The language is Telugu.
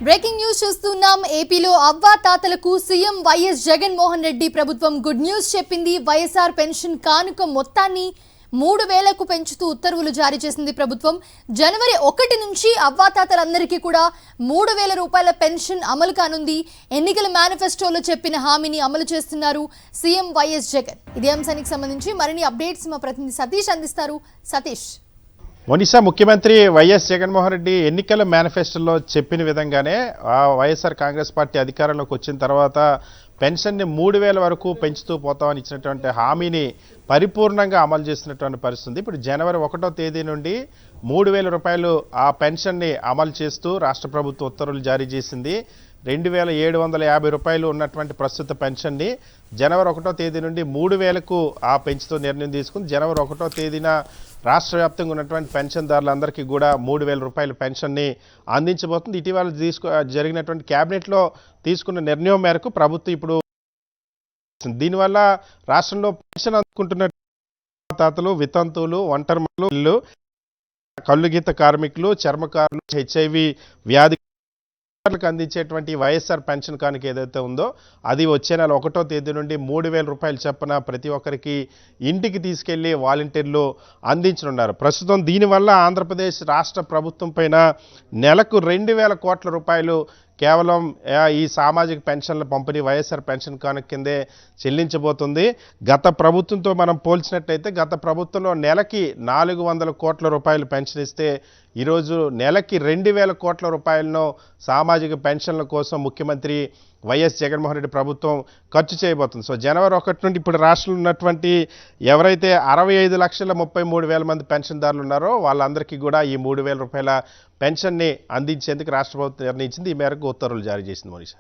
బ్రేకింగ్ న్యూస్ చూస్తున్నాం. ఏపీలో అవ్వాతాతలకు సీఎం వైఎస్ జగన్మోహన్ రెడ్డి ప్రభుత్వం గుడ్ న్యూస్ చెప్పింది. వైఎస్ఆర్ పెన్షన్ కానుక మొత్తాన్ని 3000కు పెంచుతూ ఉత్తర్వులు జారీ చేసింది ప్రభుత్వం. జనవరి 1 నుంచి అవ్వాతాతలందరికీ కూడా 3000 రూపాయల పెన్షన్ అమలు కానుంది. ఎన్నికల మేనిఫెస్టోలో చెప్పిన హామీని అమలు చేస్తున్నారు సీఎం వైఎస్ జగన్. ఇదే అంశానికి సంబంధించి మరిన్ని అప్డేట్స్ మా ప్రతినిధి సతీష్ అందిస్తారు. సతీష్, ఒడిశా ముఖ్యమంత్రి వైఎస్ జగన్మోహన్ రెడ్డి ఎన్నికల మేనిఫెస్టోలో చెప్పిన విధంగానే వైఎస్ఆర్ కాంగ్రెస్ పార్టీ అధికారంలోకి వచ్చిన తర్వాత పెన్షన్ని 3000 వరకు పెంచుతూ పోతామని ఇచ్చినటువంటి హామీని పరిపూర్ణంగా అమలు చేస్తున్నటువంటి పరిస్థితి. ఇప్పుడు జనవరి 1వ తేదీ నుండి 3000 రూపాయలు ఆ పెన్షన్ని అమలు చేస్తూ రాష్ట్ర ప్రభుత్వం ఉత్తర్వులు జారీ చేసింది. 2750 రూపాయలు ఉన్నటువంటి ప్రస్తుత పెన్షన్ని జనవరి 1వ తేదీ నుండి 3000కు పెంచుతూ నిర్ణయం తీసుకుంది. జనవరి 1వ తేదీన రాష్ట్ర వ్యాప్తంగా ఉన్నటువంటి పెన్షన్దారులందరికీ కూడా 3000 రూపాయల పెన్షన్ని అందించబోతుంది. ఇటీవల జరిగినటువంటి క్యాబినెట్లో తీసుకున్న నిర్ణయం మేరకు ప్రభుత్వం ఇప్పుడు దీనివల్ల రాష్ట్రంలో పెన్షన్ అందుకుంటున్న తాతలు, వితంతువులు, ఒంటరిమహిళలు, కల్లుగీత కార్మికులు, చర్మకారులు, హెచ్ఐవి వ్యాధి అందించేటువంటి వైఎస్ఆర్ పెన్షన్ కానుక ఏదైతే ఉందో అది వచ్చే నెల 1వ తేదీ నుండి 3000 రూపాయలు చొప్పున ప్రతి ఒక్కరికి ఇంటికి తీసుకెళ్లి వాలంటీర్లు అందించనున్నారు. ప్రస్తుతం దీనివల్ల ఆంధ్రప్రదేశ్ రాష్ట్ర ప్రభుత్వం పైన నెలకు 2000 కోట్ల రూపాయలు కేవలం ఈ సామాజిక పెన్షన్ల పంపిణీ వైఎస్ఆర్ పెన్షన్ కానుక కిందే చెల్లించబోతుంది. గత ప్రభుత్వంతో మనం పోల్చినట్టయితే గత ప్రభుత్వంలో నెలకి 400 కోట్ల రూపాయలు పెన్షన్ ఇస్తే ఈరోజు నెలకి 2000 కోట్ల రూపాయలను సామాజిక పెన్షన్ల కోసం ముఖ్యమంత్రి వైఎస్ జగన్మోహన్ రెడ్డి ప్రభుత్వం ఖర్చు చేయబోతుంది. సో జనవరి 1 నుండి ఇప్పుడు రాష్ట్రంలో ఉన్నటువంటి ఎవరైతే 65,33,000 మంది పెన్షన్దారులు ఉన్నారో వాళ్ళందరికీ కూడా ఈ 3000 రూపాయల పెన్షన్ని అందించేందుకు రాష్ట్ర ప్రభుత్వం నిర్ణయించింది. ఈ మేరకు ఉత్తర్వులు జారీ చేసింది. మనీషా.